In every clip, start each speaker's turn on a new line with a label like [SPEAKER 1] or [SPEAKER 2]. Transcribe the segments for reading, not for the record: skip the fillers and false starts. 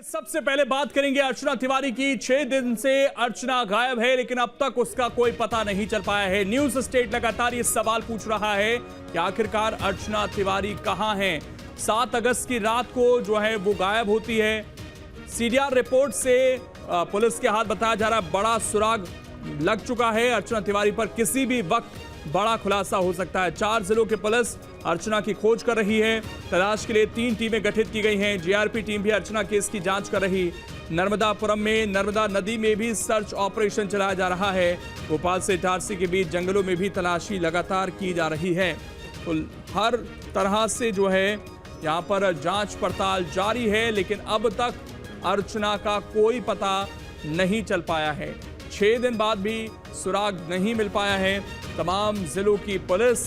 [SPEAKER 1] सबसे पहले बात करेंगे अर्चना तिवारी की। 6 दिन से अर्चना गायब है, लेकिन अब तक उसका कोई पता नहीं चल पाया है। न्यूज स्टेट लगातार ये सवाल पूछ रहा है कि आखिरकार अर्चना तिवारी कहां है। 7 अगस्त की रात को जो है वो गायब होती है। सीडीआर रिपोर्ट से पुलिस के हाथ बताया जा रहा है बड़ा सुराग लग चुका है। अर्चना तिवारी पर किसी भी वक्त बड़ा खुलासा हो सकता है। 4 जिलों की पुलिस अर्चना की खोज कर रही है। तलाश के लिए 3 टीमें गठित की गई हैं। जीआरपी टीम भी अर्चना केस की जांच कर रही। नर्मदापुरम में नर्मदा नदी में भी सर्च ऑपरेशन चलाया जा रहा है। भोपाल से इटारसी के बीच जंगलों में भी तलाशी लगातार की जा रही है। तो हर तरह से जो है यहाँ पर जांच पड़ताल जारी है, लेकिन अब तक अर्चना का कोई पता नहीं चल पाया है। 6 दिन बाद भी सुराग नहीं मिल पाया है। तमाम जिलों की पुलिस,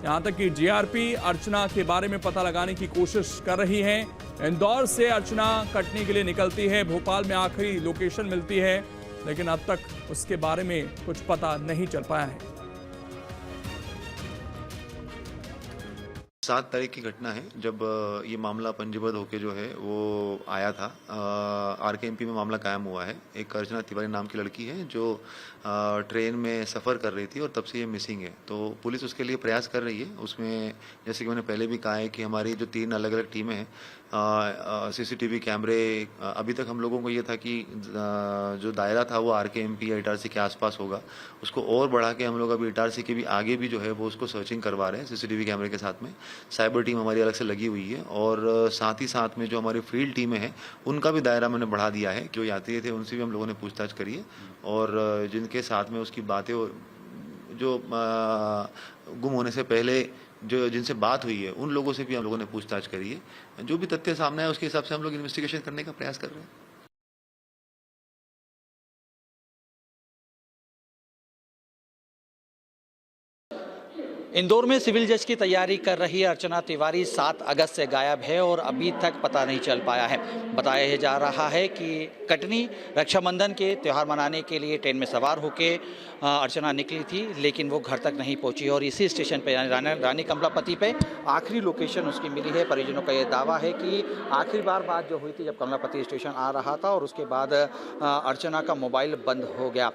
[SPEAKER 1] यहां तक कि जीआरपी अर्चना के बारे में पता लगाने की कोशिश कर रही है। इंदौर से अर्चना कटनी के लिए निकलती है, भोपाल में आखिरी लोकेशन मिलती है, लेकिन अब तक उसके बारे में कुछ पता नहीं चल पाया है।
[SPEAKER 2] 7 तारीख की घटना है जब ये मामला पंजीबद्ध होकर जो है वो आया था। आरकेएमपी में मामला कायम हुआ है। एक अर्चना तिवारी नाम की लड़की है जो ट्रेन में सफ़र कर रही थी और तब से ये मिसिंग है। तो पुलिस उसके लिए प्रयास कर रही है। उसमें जैसे कि मैंने पहले भी कहा है कि हमारी जो 3 अलग अलग टीमें हैं, सीसीटीवी कैमरे, अभी तक हम लोगों को ये था कि जो दायरा था वो आरकेएमपी या इटारसी के आसपास होगा। उसको और बढ़ा के हम लोग अभी इटारसी के भी आगे भी जो है वो उसको सर्चिंग करवा रहे हैं सीसीटीवी कैमरे के साथ में। साइबर टीम हमारी अलग से लगी हुई है और साथ ही साथ में जो हमारी फील्ड टीमें हैं उनका भी दायरा मैंने बढ़ा दिया है। जो यात्री थे उनसे भी हम लोगों ने पूछताछ करी है और जिनके साथ में उसकी बातें जो गुम होने से पहले जो जिनसे बात हुई है उन लोगों से भी हम लोगों ने पूछताछ करी है। जो भी तथ्य सामने आए उसके हिसाब से हम लोग इन्वेस्टिगेशन करने का प्रयास कर रहे हैं।
[SPEAKER 3] इंदौर में सिविल जज की तैयारी कर रही अर्चना तिवारी 7 अगस्त से गायब है और अभी तक पता नहीं चल पाया है। बताया जा रहा है कि कटनी रक्षाबंधन के त्यौहार मनाने के लिए ट्रेन में सवार होकर अर्चना निकली थी, लेकिन वो घर तक नहीं पहुंची और इसी स्टेशन पे यानी रानी कमलापति पे आखिरी लोकेशन उसकी मिली है। परिजनों का ये दावा है कि आखिरी बार बात जो हुई थी जब कमलापति स्टेशन आ रहा था और उसके बाद अर्चना का मोबाइल बंद हो गया।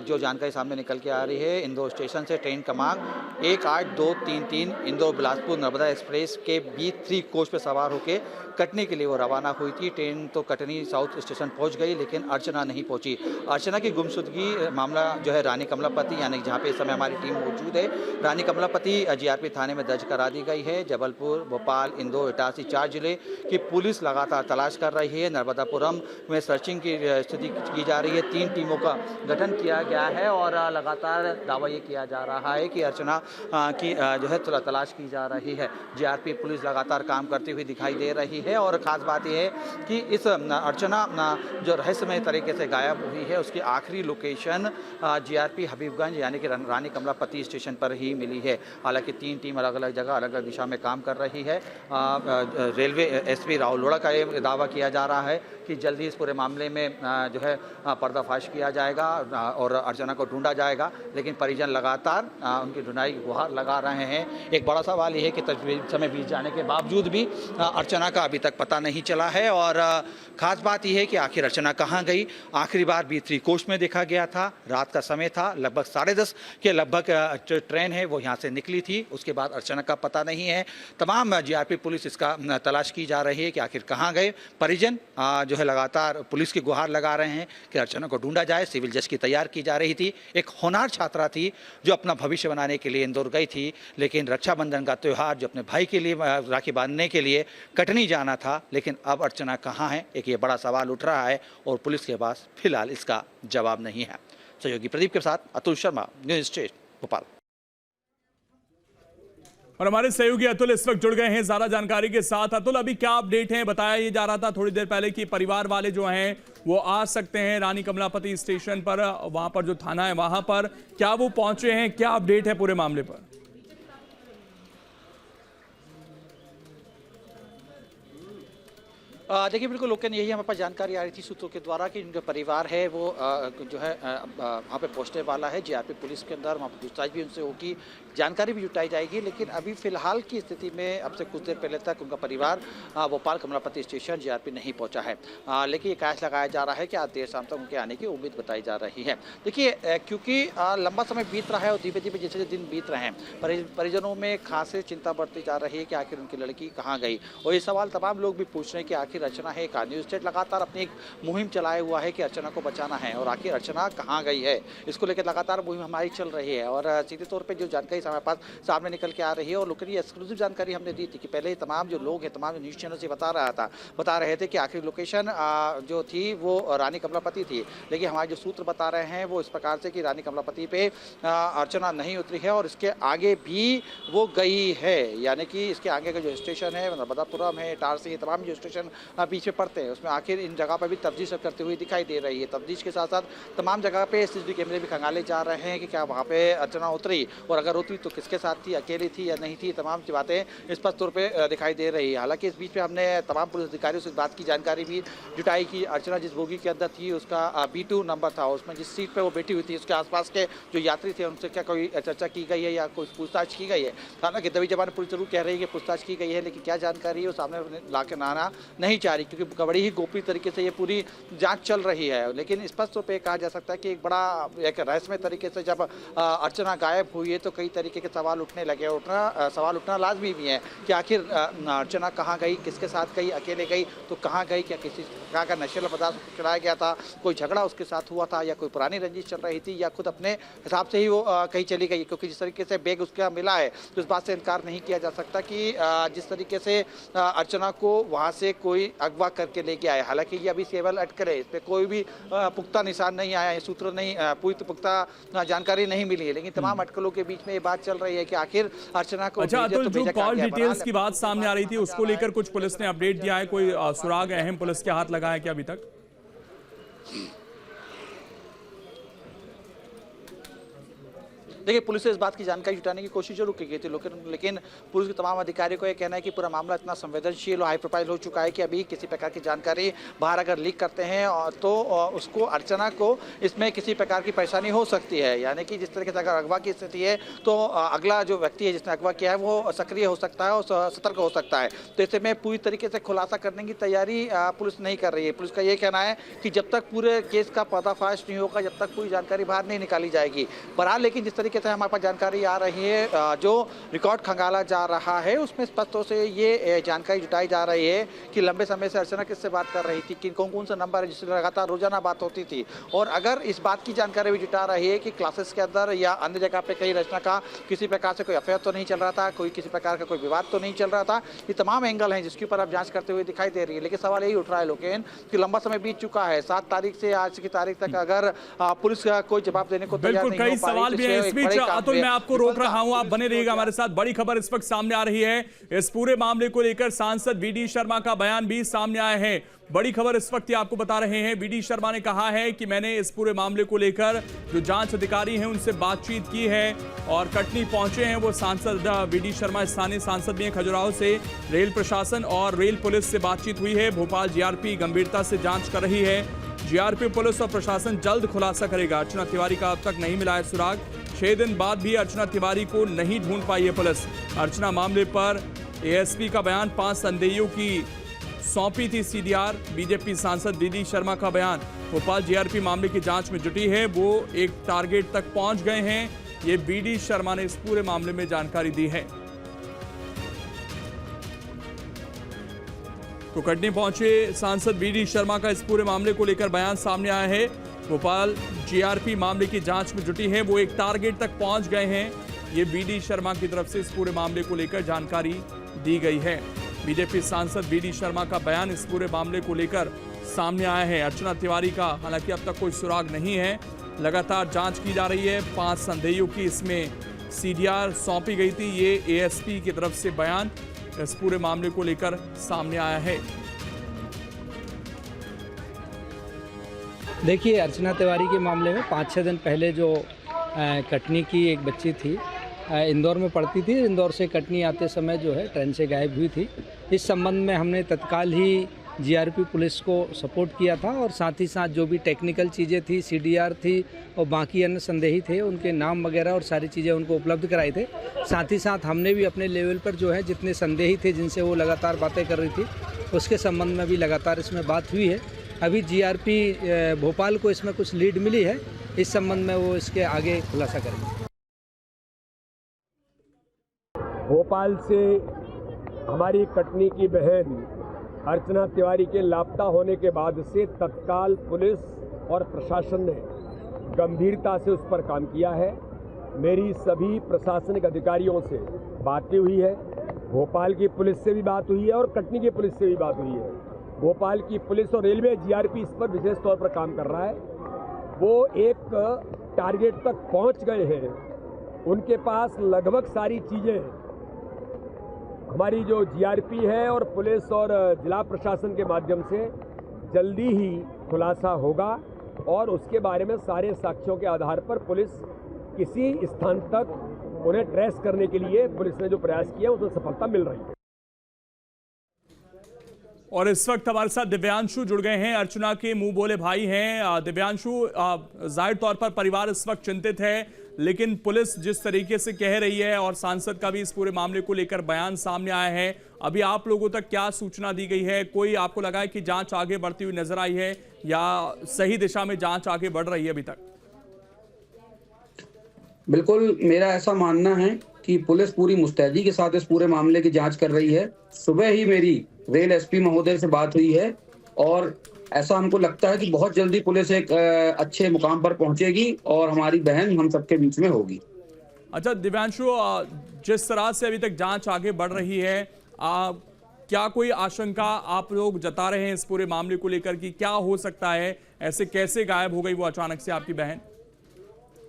[SPEAKER 3] जो जानकारी सामने निकल के आ रही है, इंदौर स्टेशन से ट्रेन क्रमांक 18233 इंदौर बिलासपुर नर्मदा एक्सप्रेस के B3 कोच पर सवार होकर कटनी के लिए वो रवाना हुई थी। ट्रेन तो कटनी साउथ स्टेशन पहुंच गई, लेकिन अर्चना नहीं पहुंची। अर्चना की गुमशुदगी मामला जो है रानी कमलापति यानी जहां पे इस समय हमारी टीम मौजूद है, रानी कमलापति जीआरपी थाने में दर्ज करा दी गई है। जबलपुर, भोपाल, इंदौर, इटारसी 4 जिले की पुलिस लगातार तलाश कर रही है। नर्मदापुरम में सर्चिंग की स्थिति की जा रही है। 3 टीमों का गठन किया गया है और लगातार दावा ये किया जा रहा है कि अर्चना की जो है तलाश की जा रही है। जीआरपी पुलिस लगातार काम करती हुई दिखाई दे रही है और ख़ास बात यह है कि इस अर्चना जो रहस्यमय तरीके से गायब हुई है उसकी आखिरी लोकेशन जीआरपी हबीबगंज यानी कि रानी कमलापति स्टेशन पर ही मिली है। हालांकि 3 टीम अलग अलग जगह अलग अलग दिशा में काम कर रही है। रेलवे एसपी राहुल लोढ़ा का ये दावा किया जा रहा है कि जल्दी इस पूरे मामले में जो है पर्दाफाश किया जाएगा और अर्चना को ढूंढा जाएगा, लेकिन परिजन लगातार उनकी ढूंढाई की गुहार लगा रहे हैं। एक बड़ा सवाल यह है कि समय बीत जाने के बावजूद भी अर्चना का अभी तक पता नहीं चला है और खास बात यह है कि आखिर अर्चना कहां गई। आखिरी बार B3 कोच में देखा गया था, रात का समय था, लगभग 10:30 के लगभग ट्रेन है वो यहां से निकली थी। उसके बाद अर्चना का पता नहीं है। तमाम जीआरपी पुलिस इसका तलाश की जा रही है कि आखिर कहां गए। परिजन जो है लगातार पुलिस की गुहार लगा रहे हैं कि अर्चना को ढूंढा जाए। सिविल जज की तैयार की जा रही थी। एक होनहार छात्रा थी जो अपना भविष्य बनाने के लिए इंदौर गई थी, लेकिन रक्षाबंधन का त्यौहार जो अपने भाई के लिए राखी बांधने के लिए कटनी जाना था, लेकिन अब अर्चना कहाँ है, एक ये बड़ा सवाल उठ रहा है और पुलिस के पास फिलहाल इसका जवाब नहीं है। सहयोगी प्रदीप के साथ अतुल शर्मा, न्यूज स्टेट, भोपाल।
[SPEAKER 1] और हमारे सहयोगी अतुल इस वक्त जुड़ गए हैं ज्यादा जानकारी के साथ। अतुल, अभी क्या अपडेट है? बताया ये जा रहा था थोड़ी देर पहले कि परिवार वाले जो हैं वो आ सकते हैं रानी कमलापति स्टेशन पर, वहां पर जो थाना है वहां पर, क्या वो पहुंचे हैं? क्या अपडेट है पूरे मामले पर?
[SPEAKER 3] देखिए बिल्कुल लोकन यही हमारे पास जानकारी आ रही थी सूत्रों के द्वारा कि उनका परिवार है वो जो है वहाँ पे पहुँचने वाला है। जीआरपी पुलिस के अंदर वहाँ पर पूछताछ भी उनसे होगी, जानकारी भी जुटाई जाएगी। लेकिन अभी फिलहाल की स्थिति में अब से कुछ देर पहले तक उनका परिवार भोपाल कमलापति स्टेशन जीआरपी नहीं पहुँचा है। लेकिन ये कयास लगाया जा रहा है कि आज देर शाम तक उनके आने की उम्मीद बताई जा रही है। देखिए क्योंकि लंबा समय बीत रहा है और धीरे धीरे जैसे दिन बीत रहे हैं परिजनों में खासी चिंता बढ़ती जा रही है कि आखिर उनकी लड़की कहाँ गई। और ये सवाल तमाम लोग भी पूछ रहे हैं कि आखिर अर्चना है कहाँ। न्यूज़ स्टेट लगातार अपनी एक मुहिम चलाए हुआ है कि अर्चना को बचाना है और आखिर अर्चना कहाँ गई है, इसको लेकर लगातार मुहिम हमारी चल रही है। और सीधे तौर पे जो जानकारी हमारे पास सामने निकल के आ रही है और लोकेशन एक्सक्लूसिव जानकारी हमने दी थी कि पहले तमाम जो लोग हैं तमाम न्यूज़ चैनल से बता रहे थे कि आखिर लोकेशन जो थी वो रानी कमलापति थी। लेकिन हमारे जो सूत्र बता रहे हैं वो इस प्रकार से कि रानी कमलापति पे अर्चना नहीं उतरी है और इसके आगे भी वो गई है, यानी कि इसके आगे का जो स्टेशन है नर्मदापुरम है, इटारसी, तमाम जो स्टेशन पीछे पड़ते हैं उसमें आखिर इन जगह पर भी तफ्तीश करते हुए दिखाई दे रही है। तफ्तीश के साथ साथ तमाम जगह पे सीसीटीवी कैमरे भी खंगाले जा रहे हैं कि क्या वहाँ पे अर्चना उतरी और अगर उतरी तो किसके साथ थी, अकेली थी या नहीं थी, तमाम बातें स्पष्ट तौर पर दिखाई दे रही है। हालांकि इस बीच में हमने तमाम पुलिस अधिकारियों से इस बात की जानकारी भी जुटाई कि अर्चना जिस बोगी के अंदर थी उसका B2 नंबर था, उसमें जिस सीट पर वो बैठी हुई थी उसके आसपास के जो यात्री थे उनसे क्या कोई चर्चा की गई है या कोई पूछताछ की गई है। हालांकि दबी जबान पुलिस जरूर कह रही है कि पूछताछ की गई है, लेकिन क्या जानकारी है वो सामने ला के आना नहीं चाह रही क्योंकि बड़ी ही गोपनीय तरीके से ये पूरी जांच चल रही है। लेकिन स्पष्ट तौर पर कहा जा सकता है कि एक बड़ा एक रहस्यमय तरीके से जब अर्चना गायब हुई है तो कई तरीके के सवाल उठने लगे। सवाल उठना लाजमी भी है कि आखिर अर्चना कहाँ गई, किसके साथ गई, अकेले गई तो कहाँ गई, क्या किसी प्रकार का नशीला पदार्थ खिलाया गया था, कोई झगड़ा उसके साथ हुआ था या कोई पुरानी रंजिश चल रही थी या खुद अपने हिसाब से ही वो कहीं चली गई। क्योंकि जिस तरीके से बैग उसका मिला है तो इस बात से इनकार नहीं किया जा सकता कि जिस तरीके से अर्चना को वहाँ से कोई अगवा करके लेके आया। हालांकि ये अभी केवल अटकल है, इस पर कोई भी पुख्ता निशान नहीं आया है, सूत्र नहीं पूरी पुख्ता जानकारी नहीं मिली है। लेकिन तमाम अटकलों के बीच में ये बात चल रही है कि आखिर अर्चना को
[SPEAKER 1] जो कॉल डिटेल्स की बात सामने आ रही थी उसको लेकर कुछ पुलिस ने अपडेट दिया है, कोई सुराग अहम पुलिस के हाथ लगा है क्या अभी तक?
[SPEAKER 3] देखिए पुलिस से इस बात की जानकारी जुटाने की कोशिश जरूर की गई थी, लेकिन पुलिस के तमाम अधिकारियों को यह कहना है कि पूरा मामला इतना संवेदनशील और हाई प्रोफाइल हो चुका है कि अभी किसी प्रकार की जानकारी बाहर अगर लीक करते हैं तो उसको अर्चना को इसमें किसी प्रकार की परेशानी हो सकती है। यानी कि जिस तरीके से अगर अगवा की स्थिति है तो अगला जो व्यक्ति है जिसने अगवा किया है वो सक्रिय हो सकता है और सतर्क हो सकता है। तो ऐसे में पूरी तरीके से खुलासा करने की तैयारी पुलिस नहीं कर रही है। पुलिस का ये कहना है कि जब तक पूरे केस का पर्दाफाश नहीं होगा, जब तक पूरी जानकारी बाहर नहीं निकाली जाएगी। बहरहाल लेकिन जिस तरीके से हमारे पास जानकारी आ रही है, जो रिकॉर्ड खंगाला जा रहा है उसमें स्पष्ट तौर से ये जानकारी जुटाई जा रही है कि लंबे समय से अर्चना किससे बात कर रही थी, किन कौन सा नंबर है जिससे लगातार रोजाना बात होती थी। और अगर इस बात की जानकारी भी जुटा रही है कि क्लासेस के अंदर या अन्य जगह पे कहीं रचना का किसी प्रकार से कोई अफेयर तो नहीं चल रहा था, कोई किसी प्रकार का कोई विवाद तो नहीं चल रहा था। ये तमाम एंगल हैं जिसके ऊपर आप जांच करते हुए दिखाई दे रही है। लेकिन सवाल यही उठ रहा है लोकेन कि लंबा समय बीत चुका है, 7 तारीख से आज की तारीख तक अगर पुलिस का कोई जवाब देने को तैयार नहीं हो पा रही,
[SPEAKER 1] सवाल भी है। इस बीच अतुल मैं आपको रोक रहा हूं, आप बने रहिएगा हमारे साथ। बड़ी खबर इस वक्त सामने आ रही है, इस पूरे मामले को लेकर सांसद वीडी शर्मा का बयान भी सामने आया है। बड़ी खबर इस वक्त आपको बता रहे हैं, वीडी शर्मा ने कहा है कि मैंने इस पूरे मामले को लेकर जो जांच अधिकारी हैं उनसे बातचीत की है और कटनी पहुंचे हैं वो सांसद वीडी शर्मा। स्थानीय सांसद भी हैं खजुराहो से। रेल प्रशासन और रेल पुलिस से बातचीत हुई है। भोपाल जीआरपी गंभीरता से जांच कर रही है। जीआरपी पुलिस और प्रशासन जल्द खुलासा करेगा। अर्चना तिवारी का अब तक नहीं मिला है सुराग। 6 दिन बाद भी अर्चना तिवारी को नहीं ढूंढ पाई है पुलिस। अर्चना मामले पर एएसपी का बयान, 5 संदेहियों की सौंपी थी सीडीआर। बीजेपी सांसद वीडी शर्मा का बयान, भोपाल जीआरपी मामले की जांच में जुटी है, वो एक टारगेट तक पहुंच गए हैं। ये वीडी शर्मा ने इस पूरे मामले में जानकारी दी है। तो कटनी पहुंचे सांसद वीडी शर्मा का इस पूरे मामले को लेकर बयान सामने आया है। भोपाल जीआरपी मामले की जांच में जुटी है, वो एक टारगेट तक पहुंच गए हैं। ये वीडी शर्मा की तरफ से इस पूरे मामले को लेकर जानकारी दी गई है। बीजेपी सांसद वीडी शर्मा का बयान इस पूरे मामले को लेकर सामने आया है। अर्चना तिवारी का हालांकि अब तक कोई सुराग नहीं है, लगातार जांच की जा रही है। 5 संदेहियों की इसमें सीडीआर सौंपी गई थी। ये एएसपी की तरफ से बयान इस पूरे मामले को लेकर सामने आया है।
[SPEAKER 4] देखिए, अर्चना तिवारी के मामले में 5-6 दिन पहले जो कटनी की एक बच्ची थी, इंदौर में पढ़ती थी, इंदौर से कटनी आते समय जो है ट्रेन से गायब हुई थी। इस संबंध में हमने तत्काल ही जीआरपी पुलिस को सपोर्ट किया था और साथ ही साथ जो भी टेक्निकल चीज़ें थी, सीडीआर थी और बाकी अन्य संदेही थे उनके नाम वगैरह और सारी चीज़ें उनको उपलब्ध कराए थे। साथ ही साथ हमने भी अपने लेवल पर जो है जितने संदेही थे जिनसे वो लगातार बातें कर रही थी उसके संबंध में भी लगातार इसमें बात हुई है। अभी जीआरपी भोपाल को इसमें कुछ लीड मिली है, इस संबंध में वो इसके आगे खुलासा करेंगे।
[SPEAKER 5] भोपाल से हमारी कटनी की बहन अर्चना तिवारी के लापता होने के बाद से तत्काल पुलिस और प्रशासन ने गंभीरता से उस पर काम किया है। मेरी सभी प्रशासनिक अधिकारियों से बातें हुई है, भोपाल की पुलिस से भी बात हुई है और कटनी की पुलिस से भी बात हुई है। भोपाल की पुलिस और रेलवे जीआरपी इस पर विशेष तौर पर काम कर रहा है। वो एक टारगेट तक पहुंच गए हैं, उनके पास लगभग सारी चीज़ें हमारी जो जीआरपी है और पुलिस और जिला प्रशासन के माध्यम से जल्दी ही खुलासा होगा और उसके बारे में सारे साक्ष्यों के आधार पर पुलिस किसी स्थान तक उन्हें ट्रेस करने के लिए पुलिस ने जो प्रयास किया उसमें सफलता मिल रही है।
[SPEAKER 1] और इस वक्त हमारे साथ दिव्यांशु जुड़ गए हैं, अर्चना के मुंह बोले भाई हैं। दिव्यांशु, जाहिर तौर पर परिवार इस वक्त चिंतित है, लेकिन पुलिस जिस तरीके से कह रही है और सांसद का भी इस पूरे मामले को लेकर बयान सामने आया है, अभी आप लोगों तक क्या सूचना दी गई है? कोई आपको लगा है कि जांच आगे बढ़ती हुई नजर आई है या सही दिशा में जांच आगे बढ़ रही है अभी तक?
[SPEAKER 6] बिल्कुल, मेरा ऐसा मानना है कि पुलिस पूरी मुस्तैदी के साथ इस पूरे मामले की जांच कर रही है। सुबह ही मेरी रेल एसपी महोदय से बात हुई है और ऐसा हमको लगता है कि बहुत जल्दी पुलिस एक अच्छे मुकाम पर पहुंचेगी और हमारी बहन हम सबके बीच में होगी।
[SPEAKER 1] अच्छा दिव्यांशु, जिस तरह से अभी तक जांच आगे बढ़ रही है, क्या कोई आशंका आप लोग जता रहे हैं इस पूरे मामले को लेकर कि क्या हो सकता है? ऐसे कैसे गायब हो गई वो अचानक से आपकी बहन?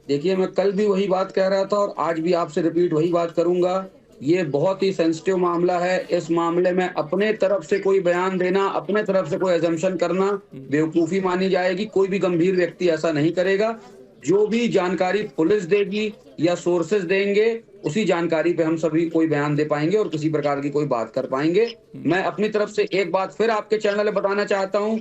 [SPEAKER 6] देखिए, मैं कल भी वही बात कह रहा था और आज भी आपसे रिपीट वही बात करूंगा। ये बहुत ही सेंसिटिव मामला है। इस मामले में अपने तरफ से कोई बयान देना, अपने तरफ से कोई अजम्पशन करना बेवकूफ़ी मानी जाएगी। कोई भी गंभीर व्यक्ति ऐसा नहीं करेगा। जो भी जानकारी पुलिस देगी या सोर्सेज देंगे, उसी जानकारी पे हम सभी कोई बयान दे पाएंगे और किसी प्रकार की कोई बात कर पाएंगे। मैं अपनी तरफ से एक बात फिर आपके चैनल में बताना चाहता हूँ,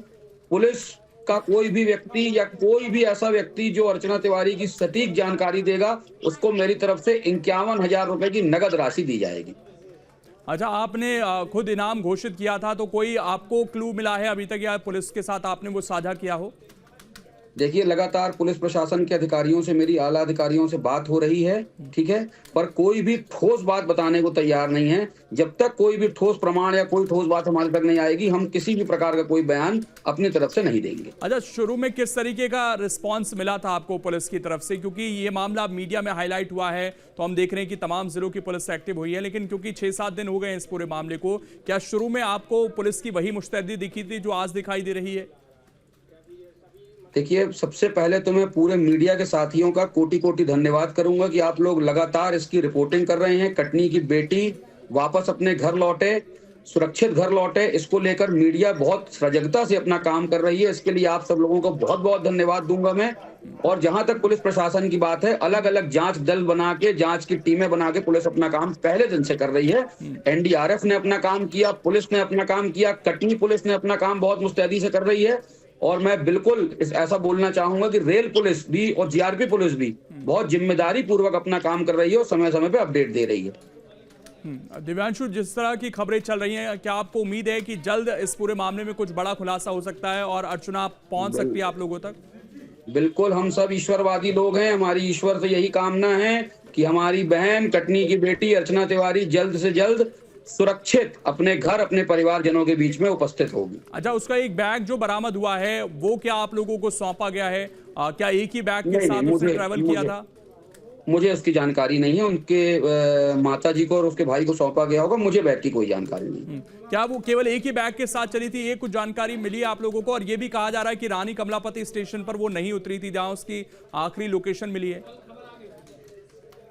[SPEAKER 6] पुलिस का कोई भी व्यक्ति या कोई भी ऐसा व्यक्ति जो अर्चना तिवारी की सटीक जानकारी देगा, उसको मेरी तरफ से 51,000 रुपए की नगद राशि दी जाएगी।
[SPEAKER 1] अच्छा, आपने खुद इनाम घोषित किया था, तो कोई आपको क्लू मिला है अभी तक या पुलिस के साथ आपने वो साझा किया हो?
[SPEAKER 6] देखिए, लगातार पुलिस प्रशासन के अधिकारियों से, मेरी आला अधिकारियों से बात हो रही है, ठीक है, पर कोई भी ठोस बात बताने को तैयार नहीं है। जब तक कोई भी ठोस प्रमाण या कोई ठोस बात हमारे तक नहीं आएगी, हम किसी भी प्रकार का कोई बयान अपनी तरफ से नहीं देंगे।
[SPEAKER 1] अच्छा, शुरू में किस तरीके का रिस्पांस मिला था आपको पुलिस की तरफ से? क्योंकि ये मामला मीडिया में हाईलाइट हुआ है तो हम देख रहे हैं कि तमाम जिलों की पुलिस एक्टिव हुई है, लेकिन क्योंकि 6-7 दिन हो गए इस पूरे मामले को, क्या शुरू में आपको पुलिस की वही मुस्तैदी दिखी थी जो आज दिखाई दे रही है?
[SPEAKER 6] देखिए, सबसे पहले तो मैं पूरे मीडिया के साथियों का कोटि कोटि धन्यवाद करूंगा कि आप लोग लगातार इसकी रिपोर्टिंग कर रहे हैं। कटनी की बेटी वापस अपने घर लौटे, सुरक्षित घर लौटे, इसको लेकर मीडिया बहुत सजगता से अपना काम कर रही है। इसके लिए आप सब लोगों को बहुत बहुत धन्यवाद दूंगा मैं। और जहां तक पुलिस प्रशासन की बात है, अलग अलग जांच दल बना के, जांच की टीमें बना के पुलिस अपना काम पहले दिन से कर रही है। एनडीआरएफ ने अपना काम किया, पुलिस ने अपना काम किया, कटनी पुलिस ने अपना काम बहुत मुस्तैदी से कर रही है। और मैं बिल्कुल ऐसा बोलना चाहूंगा कि रेल पुलिस भी और जीआरपी पुलिस भी बहुत जिम्मेदारी पूर्वक अपना काम कर रही है और समय समय पे अपडेट दे रही है।
[SPEAKER 1] दिव्यांशु, जिस तरह की खबरें चल रही हैं, क्या आपको उम्मीद है कि जल्द इस पूरे मामले में कुछ बड़ा खुलासा हो सकता है और अर्चना पहुंच सकती है आप लोगों तक?
[SPEAKER 6] बिल्कुल, हम सब ईश्वरवादी लोग हैं। हमारी ईश्वर से यही कामना है कि हमारी बहन, कटनी की बेटी अर्चना तिवारी जल्द से जल्द सुरक्षित अपने घर, अपने परिवारजनों के बीच में उपस्थित होगी।
[SPEAKER 1] अच्छा, उसका एक बैग जो बरामद हुआ है वो क्या आप लोगों को सौंपा गया है? क्या एक ही बैग के साथ उसने ट्रैवल किया था?
[SPEAKER 6] मुझे उसकी जानकारी नहीं है। उनके माताजी को और उसके भाई को सौंपा गया होगा, मुझे बैग की कोई जानकारी नहीं।
[SPEAKER 1] क्या वो केवल एक ही बैग के साथ चली थी, ये कुछ जानकारी मिली आप लोगों को? और ये भी कहा जा रहा है कि रानी कमलापति स्टेशन पर वो नहीं उतरी थी जहां उसकी आखिरी लोकेशन मिली है।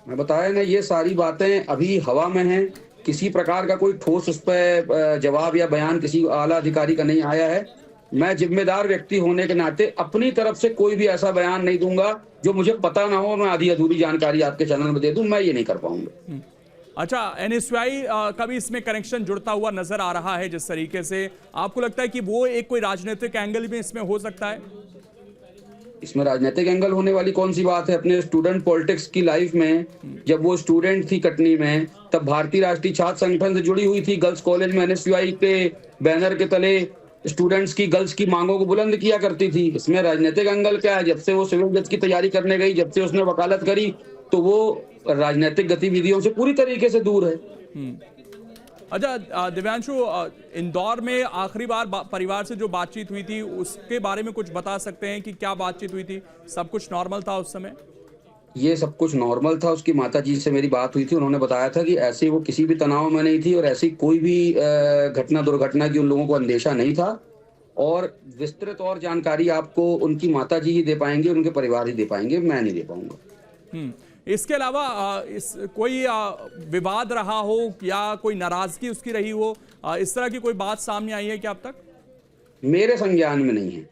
[SPEAKER 6] मैं बताया ना, ये सारी बातें अभी हवा में हैं। किसी प्रकार का कोई ठोस उस पर जवाब या बयान किसी आला अधिकारी का नहीं आया है। मैं जिम्मेदार व्यक्ति होने के नाते अपनी तरफ से कोई भी ऐसा बयान नहीं दूंगा जो मुझे पता ना हो, मैं आधी अधूरी जानकारी आपके चैनल में दे दूं, मैं ये नहीं कर पाऊंगा।
[SPEAKER 1] अच्छा, एनएसयूआई का भी इसमें कनेक्शन जुड़ता हुआ नजर आ रहा है जिस तरीके से, आपको लगता है कि वो एक कोई राजनीतिक एंगल भी इसमें हो सकता है?
[SPEAKER 6] इसमें राजनीतिक एंगल होने वाली कौन सी बात है? अपने स्टूडेंट पॉलिटिक्स की लाइफ में जब वो स्टूडेंट थी कटनी में, तब भारतीय राष्ट्रीय छात्र संगठन से जुड़ी हुई थी। गर्ल्स कॉलेज में एनएसयूआई के बैनर के तले स्टूडेंट्स की, गर्ल्स की मांगों को बुलंद किया करती थी। इसमें राजनीतिक एंगल क्या है? जब से वो सिविल जज की तैयारी करने गई, जब से उसने वकालत करी, तो वो राजनीतिक गतिविधियों से पूरी तरीके से दूर है।
[SPEAKER 1] अच्छा दिव्यांशु, इंदौर में आखिरी बार परिवार से जो बातचीत हुई थी उसके बारे में कुछ बता सकते हैं कि क्या बातचीत हुई थी? सब कुछ नॉर्मल था उस समय?
[SPEAKER 6] ये सब कुछ नॉर्मल था। उसकी माताजी से मेरी बात हुई थी, उन्होंने बताया था कि ऐसे वो किसी भी तनाव में नहीं थी और ऐसी कोई भी घटना दुर्घटना की उन लोगों को अंदेशा नहीं था। और विस्तृत और जानकारी आपको उनकी माताजी ही दे पाएंगे, उनके परिवार ही दे पाएंगे, मैं नहीं दे पाऊंगा।
[SPEAKER 1] इसके अलावा कोई विवाद रहा हो या कोई नाराजगी उसकी रही हो, इस तरह की कोई बात सामने आई है क्या अब तक?
[SPEAKER 6] मेरे संज्ञान में नहीं है।